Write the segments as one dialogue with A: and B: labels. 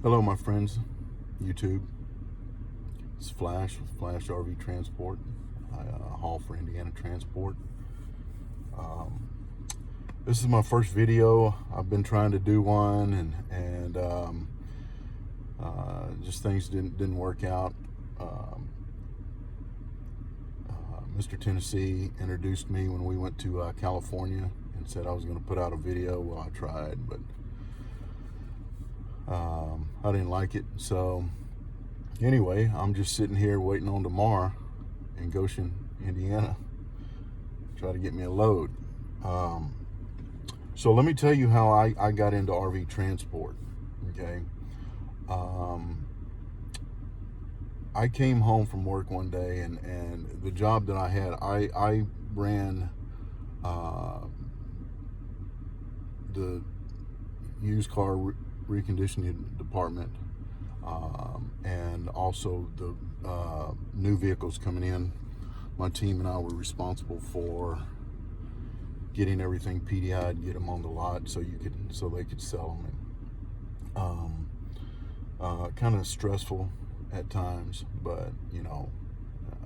A: Hello, my friends, YouTube. It's Flash with Flash RV Transport. I haul for Indiana Transport. Um, this is my first video. I've been trying to do one, and just things didn't work out. Mr. Tennessee introduced me when we went to California and said I was going to put out a video. Well, I tried, but I didn't like it. So anyway, I'm just sitting here waiting on tomorrow in Goshen, Indiana, try to get me a load. So let me tell you how I got into RV transport. Okay. I came home from work one day, and the job that I had, I ran the used car reconditioning department, and also the new vehicles coming in. My team and I were responsible for getting everything PDI'd, get them on the lot so they could sell them. And kind of stressful at times, but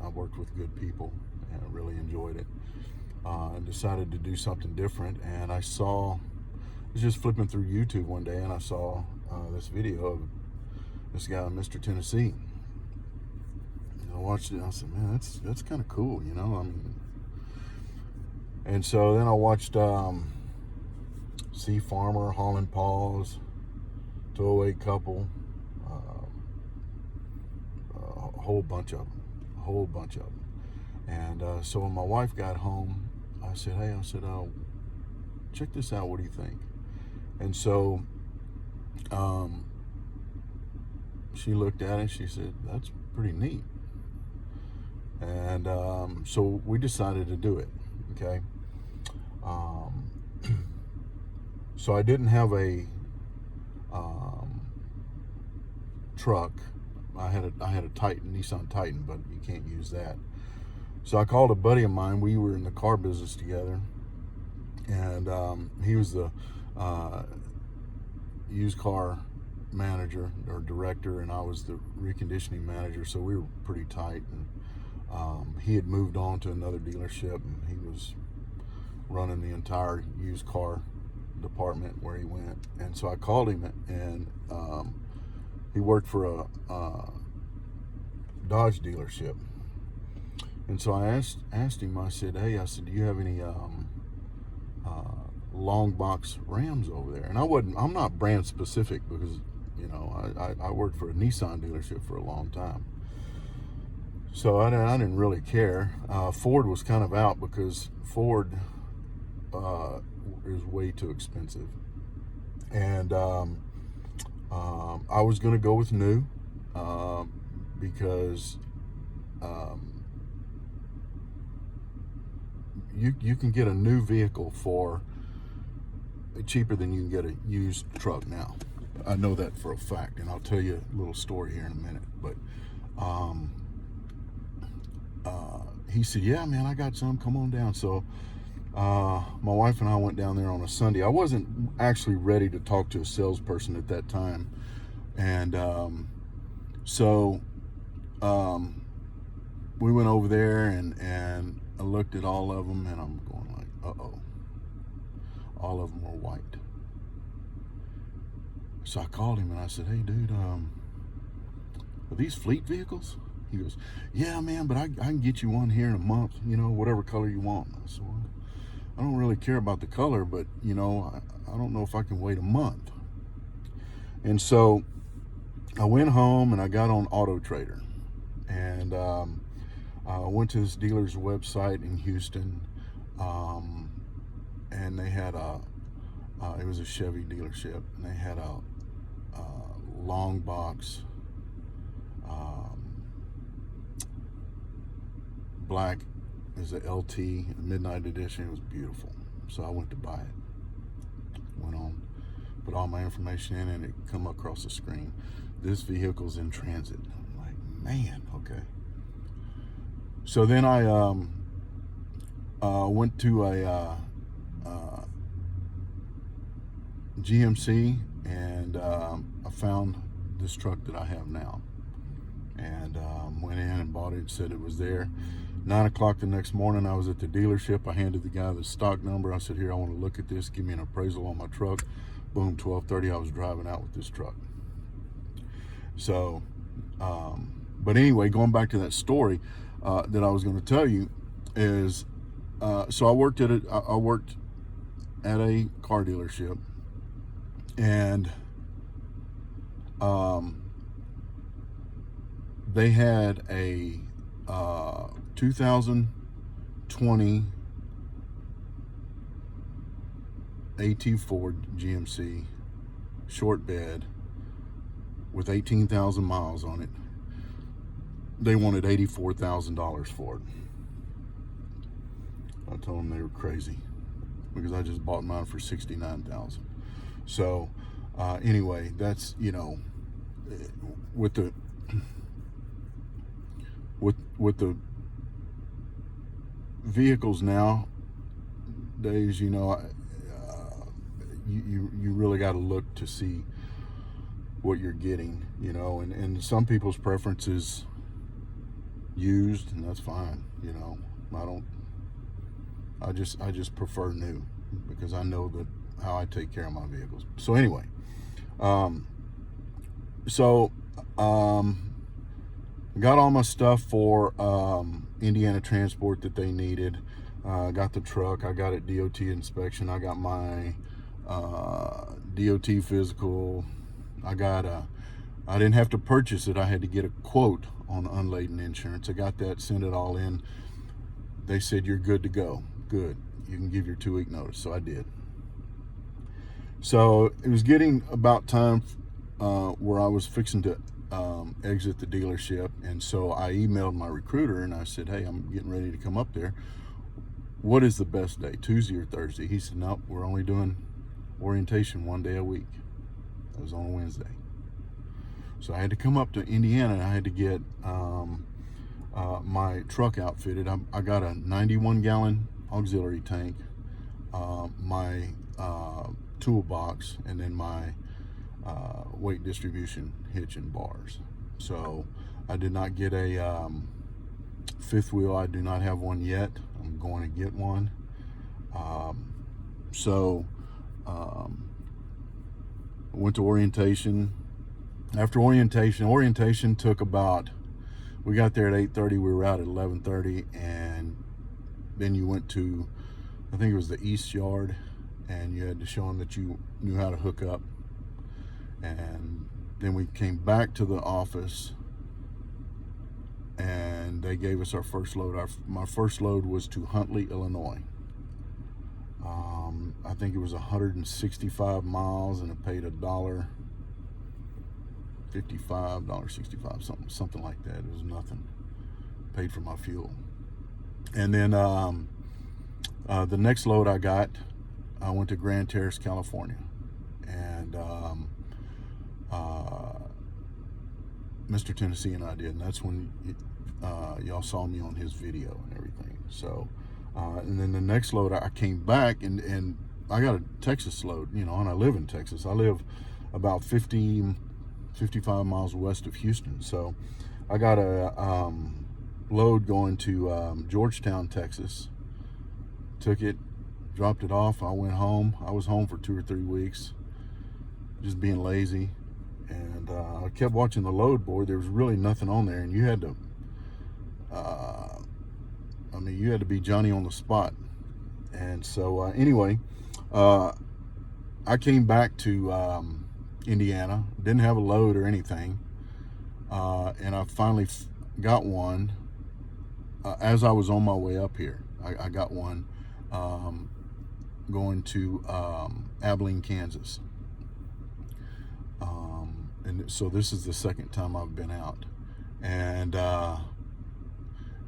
A: I worked with good people and I really enjoyed it. I decided to do something different, and I was just flipping through YouTube one day, and I saw this video of this guy, Mr. Tennessee. I watched it and I said, man, that's kind of cool, and so then I watched C Farmer, Holland Paws, Throwaway Couple, a whole bunch of them. And so when my wife got home, I said, hey, check this out. What do you think? And so she looked at it. She said, that's pretty neat. And so we decided to do it. Okay. So I didn't have a truck. I had a Titan, Nissan Titan, but you can't use that. So I called a buddy of mine. We were in the car business together, and he was the used car manager or director, and I was the reconditioning manager. So we were pretty tight. And he had moved on to another dealership, and he was running the entire used car department where he went. And so I called him, and he worked for a Dodge dealership. And so I asked him, I said, hey, do you have any long box Rams over there? And I'm not brand specific because, I worked for a Nissan dealership for a long time. So I didn't really care. Ford was kind of out because Ford is way too expensive. And I was going to go with new because you can get a new vehicle for cheaper than you can get a used truck now. I know that for a fact, and I'll tell you a little story here in a minute. But he said, yeah, man, I got some, come on down. So my wife and I went down there on a Sunday. I wasn't actually ready to talk to a salesperson at that time. And so we went over there, and I looked at all of them, and I'm going like, uh-oh. All of them were white. So I called him, and I said, hey, dude, are these fleet vehicles? He goes, yeah, man, but I can get you one here in a month, whatever color you want. I said, well, I don't really care about the color, but, I don't know if I can wait a month. And so I went home, and I got on Auto Trader, and I went to this dealer's website in Houston, and they had it was a Chevy dealership, and they had a long box black is a LT midnight edition. It was beautiful. So I went to buy it. Went on, put all my information in, and it come across the screen. This vehicle's in transit. I'm like, man, okay. So then I went to a GMC, and I found this truck that I have now. And went in and bought it, said it was there. 9 o'clock the next morning, I was at the dealership. I handed the guy the stock number. I said, here, I want to look at this. Give me an appraisal on my truck. Boom, 12:30, I was driving out with this truck. So, but anyway, going back to that story that I was going to tell you is, so I worked at a car dealership, and they had a 2020 AT Ford GMC short bed with 18,000 miles on it. They wanted $84,000 for it. I told them they were crazy because I just bought mine for $69,000. So anyway, that's, you know, with the vehicles nowadays, you know, you really got to look to see what you're getting, you know, and some people's preference is used, and that's fine, you know. I just prefer new because I know that how I take care of my vehicles. So anyway, got all my stuff for Indiana Transport that they needed. Got the truck. I got it DOT inspection. I got my DOT physical. I didn't have to purchase it. I had to get a quote on unladen insurance. I got that, sent it all in. They said, you're good to go. Good. You can give your 2-week notice. So I did. So it was getting about time where I was fixing to exit the dealership. And so I emailed my recruiter and I said, hey, I'm getting ready to come up there. What is the best day, Tuesday or Thursday? He said, nope, we're only doing orientation 1 day a week. That was on a Wednesday. So I had to come up to Indiana and I had to get my truck outfitted. I got a 91-gallon auxiliary tank, my toolbox, and then my weight distribution hitch and bars. So I did not get a fifth wheel. I do not have one yet. I'm going to get one. Went to orientation. After orientation took about, we got there at 8:30, we were out at 11:30, and then you went to, I think it was the East Yard, and you had to show them that you knew how to hook up. And then we came back to the office and they gave us our first load. My first load was to Huntley, Illinois. I think it was 165 miles and it paid $1.55, $1.65, something like that. It was nothing. Paid for my fuel. And then the next load I got, I went to Grand Terrace, California, and Mr. Tennessee and I did, and that's when y'all saw me on his video and everything. So and then the next load I came back and I got a Texas load, you know, and I live in Texas. I live about 55 miles west of Houston. So I got a load going to Georgetown, Texas. Took it, dropped it off. I went home. I was home for 2 or 3 weeks, just being lazy. And I kept watching the load board. There was really nothing on there, and you had to, you had to be Johnny on the spot. And so anyway, I came back to Indiana. Didn't have a load or anything, and I finally got one as I was on my way up here. I got one going to Abilene, Kansas. And so this is the second time I've been out, and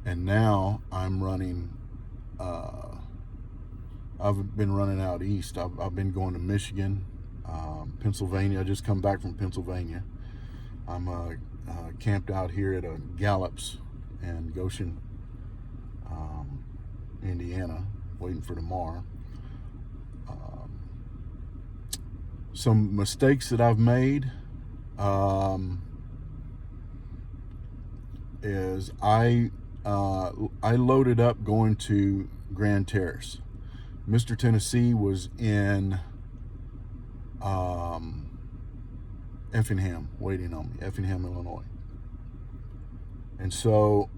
A: now I'm running. I've been running out east. I've been going to Michigan, Pennsylvania. I just come back from Pennsylvania. I'm camped out here at a Gallops in Goshen, Indiana, waiting for tomorrow. Some mistakes that I've made is I loaded up going to Grand Terrace. Mr. Tennessee was in Effingham waiting on me, Effingham, Illinois. And so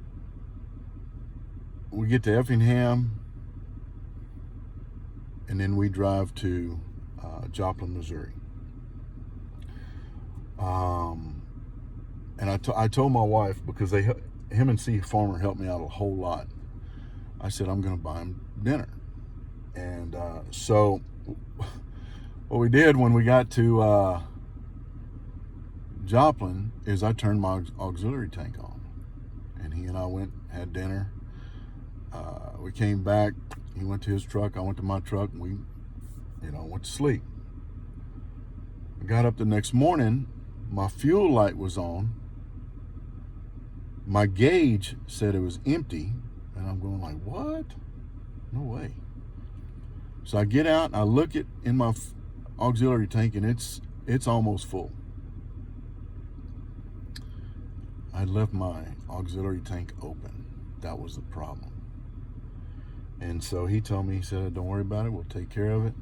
A: we get to Effingham, and then we drive to Joplin, Missouri. And I told my wife, because him and C Farmer helped me out a whole lot. I said, I'm going to buy him dinner. And so what we did when we got to Joplin is I turned my auxiliary tank on, and he and I went, had dinner. We came back. He went to his truck. I went to my truck, and we, went to sleep. I got up the next morning. My fuel light was on. My gauge said it was empty, and I'm going like, what? No way. So I get out and I look in my auxiliary tank, and it's almost full. I left my auxiliary tank open. That was the problem. And so he told me, he said, don't worry about it, we'll take care of it.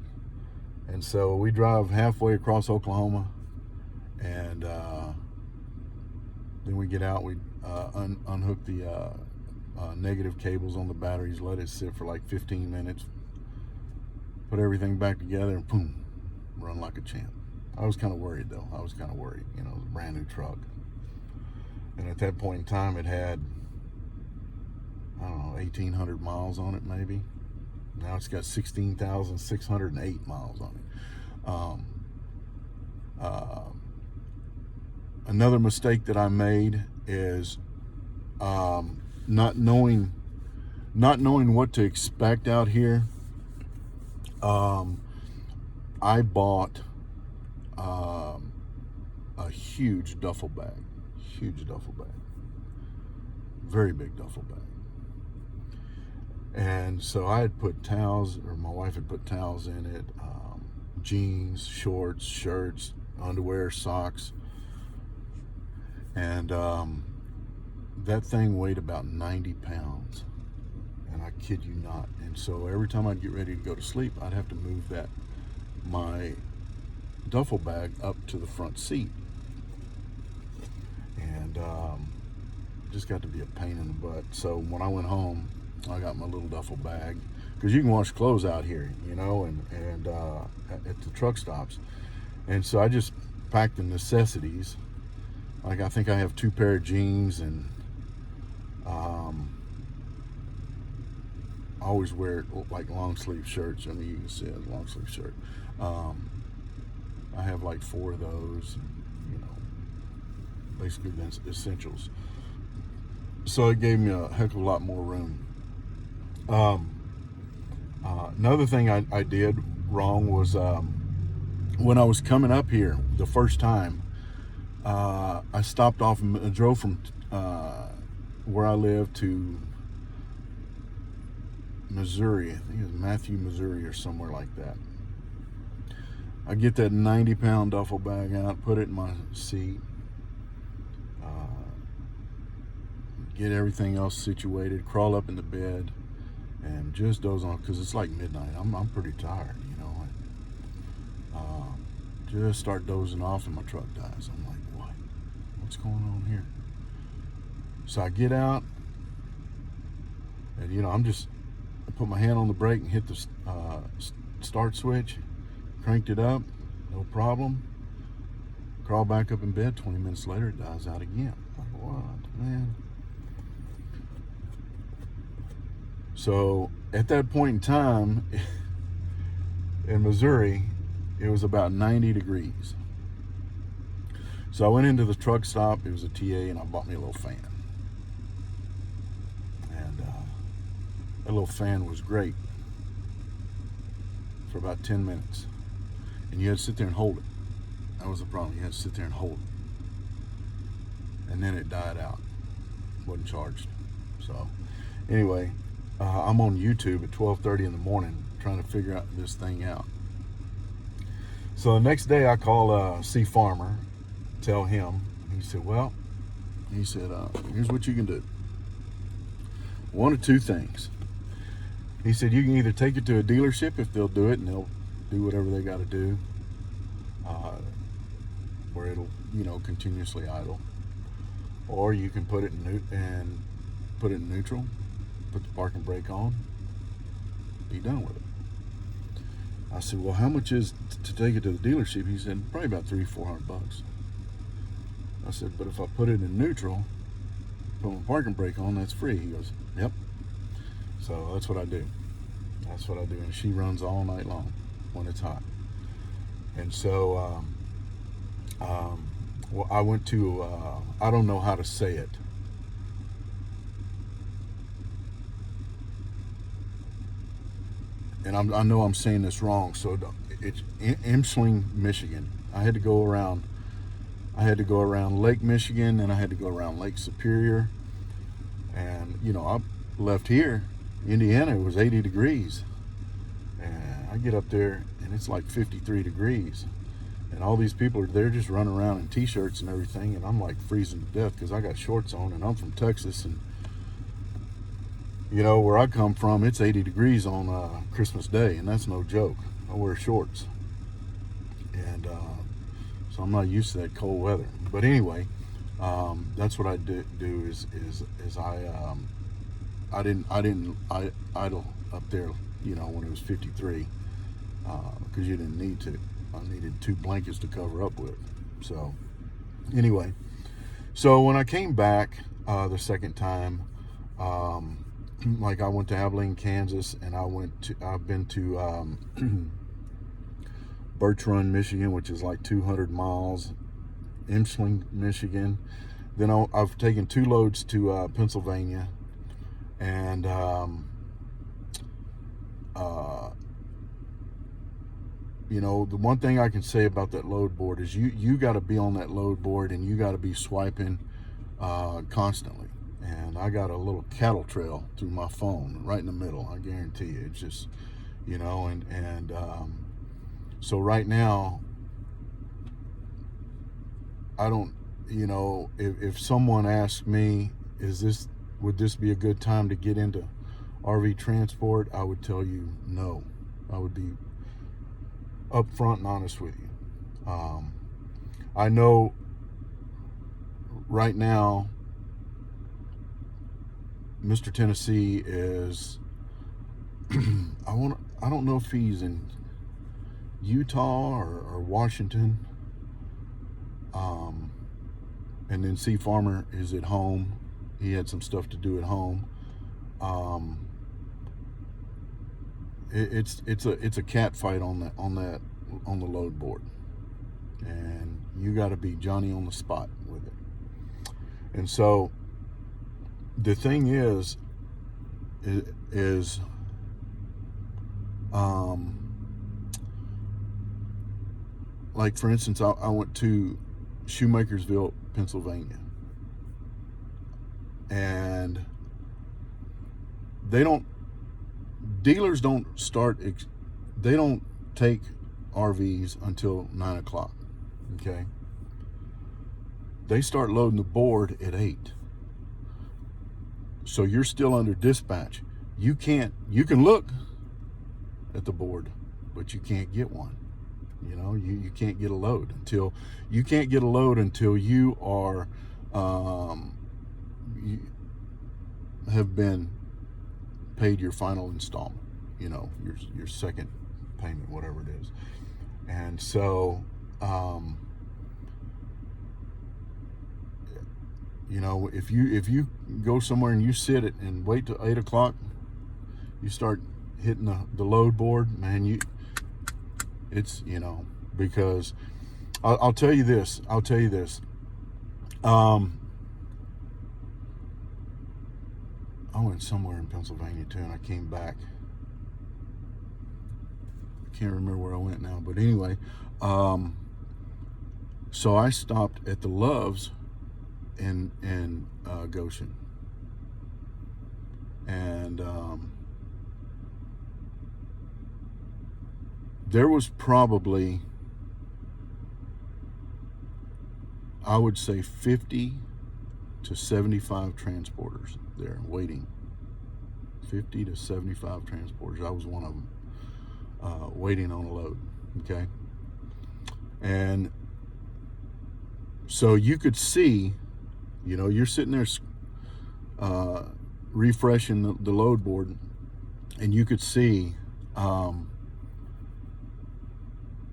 A: And so we drive halfway across Oklahoma, and then we get out, we unhook the negative cables on the batteries, let it sit for like 15 minutes, put everything back together, and boom, run like a champ. I was kind of worried though. It was a brand new truck. And at that point in time, it had, 1,800 miles on it maybe. Now it's got 16,608 miles on it. Another mistake that I made is not knowing what to expect out here. I bought a huge duffel bag, very big duffel bag. And so I had put towels, or my wife had put towels in it, jeans, shorts, shirts, underwear, socks. And that thing weighed about 90 pounds. And I kid you not. And so every time I'd get ready to go to sleep, I'd have to move my duffel bag up to the front seat. And just got to be a pain in the butt. So when I went home, I got my little duffel bag, because you can wash clothes out here, and at the truck stops. And so I just packed the necessities. Like, I think I have 2 pair of jeans, and I always wear like long sleeve shirts. I mean, you can see a long sleeve shirt. I have like 4 of those, basically the essentials. So it gave me a heck of a lot more room. Another thing I did wrong was when I was coming up here the first time, I stopped off and drove from where I live to Missouri. I think it was Matthew, Missouri, or somewhere like that. I get that 90-pound duffel bag out, put it in my seat, get everything else situated, crawl up in the bed, and just doze on, because it's like midnight. I'm pretty tired, just start dozing off, and my truck dies. I'm like, what's going on here? So I get out, and I put my hand on the brake and hit the start switch, cranked it up, no problem. Crawl back up in bed. 20 minutes later, it dies out again. Like, what, man? So at that point in time in Missouri, it was about 90 degrees. So I went into the truck stop. It was a TA, and I bought me a little fan. And that little fan was great for about 10 minutes. And you had to sit there and hold it. That was the problem. You had to sit there and hold it. And then it died out. Wasn't charged. So anyway, I'm on YouTube at 12:30 in the morning trying to figure out this thing out. So the next day I call C Farmer tell him. He said, well, he said, here's what you can do. One of two things. He said, you can either take it to a dealership if they'll do it, and they'll do whatever they got to do, where it'll, continuously idle. Or you can put it in neutral, put the parking brake on, be done with it. I said, well, how much is to take it to the dealership? He said, probably about $300-400. I said, but if I put it in neutral, put my parking brake on, that's free. He goes, yep. So that's what I do. That's what I do. And she runs all night long when it's hot. And so well, I went to, I don't know how to say it. And I know I'm saying this wrong. So it's Emsling, Michigan. I had to go around Lake Michigan, and I had to go around Lake Superior. And, I left here, Indiana, it was 80 degrees. And I get up there, and it's like 53 degrees. And all these people they're just running around in t-shirts and everything, and I'm like freezing to death because I got shorts on, and I'm from Texas, and where I come from, it's 80 degrees on Christmas Day, and that's no joke. I wear shorts, and so I'm not used to that cold weather. But anyway, that's what I do is I didn't idle up there, when it was 53, because you didn't need to. I needed 2 blankets to cover up with. So anyway, so when I came back the second time, like I went to Abilene, Kansas, and I've been to Birch Run, Michigan, which is like 200 miles, Emsling, Michigan. Then I've taken 2 loads to Pennsylvania, and the one thing I can say about that load board is you got to be on that load board, and you got to be swiping constantly. And I got a little cattle trail through my phone right in the middle. I guarantee you, it's just, so right now, I don't, if someone asked me, would this be a good time to get into RV transport? I would tell you no. I would be upfront and honest with you. I know right now, Mr. Tennessee is, I don't know if he's in Utah or Washington. And then C Farmer is at home. He had some stuff to do at home. It's a cat fight on the load board, and you got to be Johnny on the spot with it. And so the thing is like for instance, I went to Shoemakersville, Pennsylvania, and dealers don't take RVs until 9 o'clock. Okay, they start loading the board at 8. So you're still under dispatch. You can look at the board, but you can't get one. You can't get a load until you are you have been paid your final installment, your second payment, whatever it is. And so if you go somewhere and you sit it and wait till 8 o'clock, you start hitting the load board, man, because I'll tell you this. I went somewhere in Pennsylvania too, and I came back. I can't remember where I went now, but anyway, so I stopped at the Loves in Goshen, and there was probably I would say 50 to 75 transporters there waiting. 50 to 75 transporters. I was one of them, waiting on a load. Okay. And so you could see, you know, you're sitting there refreshing the load board, and you could see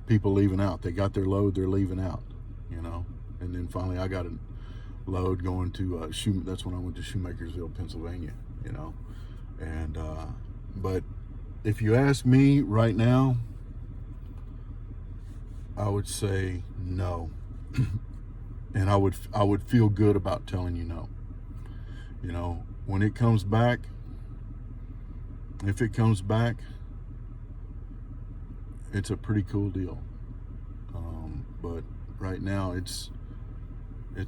A: people leaving out. They got their load, they're leaving out, you know. And then finally I got a load going to that's when I went to Shoemakersville, Pennsylvania, you know. And but if you ask me right now, I would say no. And I would feel good about telling you no. You know, when it comes back, if it comes back, it's a pretty cool deal. But right now it's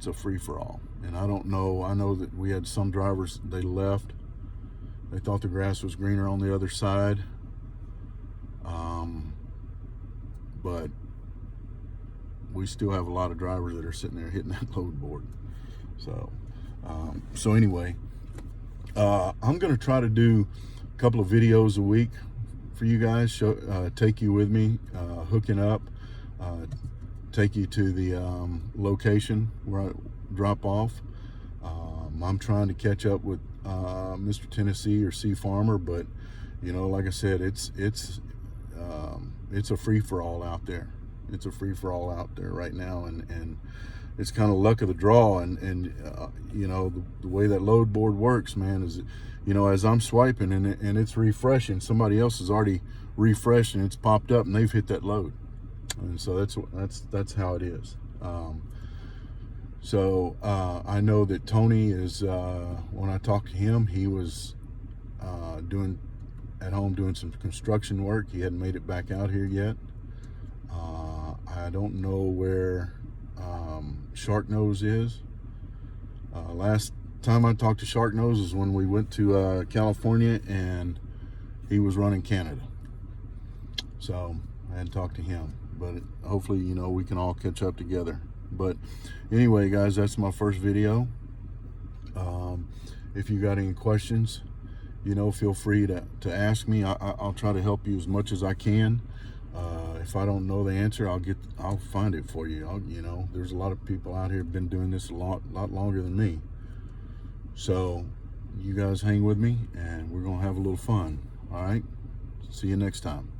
A: a free-for-all. And I don't know, I know that we had some drivers, they left. They thought the grass was greener on the other side. But we still have a lot of drivers that are sitting there hitting that load board. So anyway, I'm going to try to do a couple of videos a week for you guys, take you with me, hooking up, take you to the location where I drop off. I'm trying to catch up with Mr. Tennessee or Sea Farmer, but you know, like I said, it's a free-for-all out there. It's a free-for-all out there right now, and it's kind of luck of the draw. And you know, the way that load board works, man, is, you know, as I'm swiping and it's refreshing, somebody else has already refreshed and it's popped up and they've hit that load. And so that's how it is. So I know that Tony is, when I talked to him, he was at home doing some construction work. He hadn't made it back out here yet. I don't know where Sharknose is. Last time I talked to Sharknose is when we went to California, and he was running Canada. So I hadn't talked to him, but hopefully, you know, we can all catch up together. But anyway, guys, that's my first video. If you got any questions, you know, feel free to ask me. I'll try to help you as much as I can. If I don't know the answer, I'll find it for you. You know, there's a lot of people out here who've been doing this a lot longer than me. So you guys hang with me, and we're gonna have a little fun. All right, see you next time.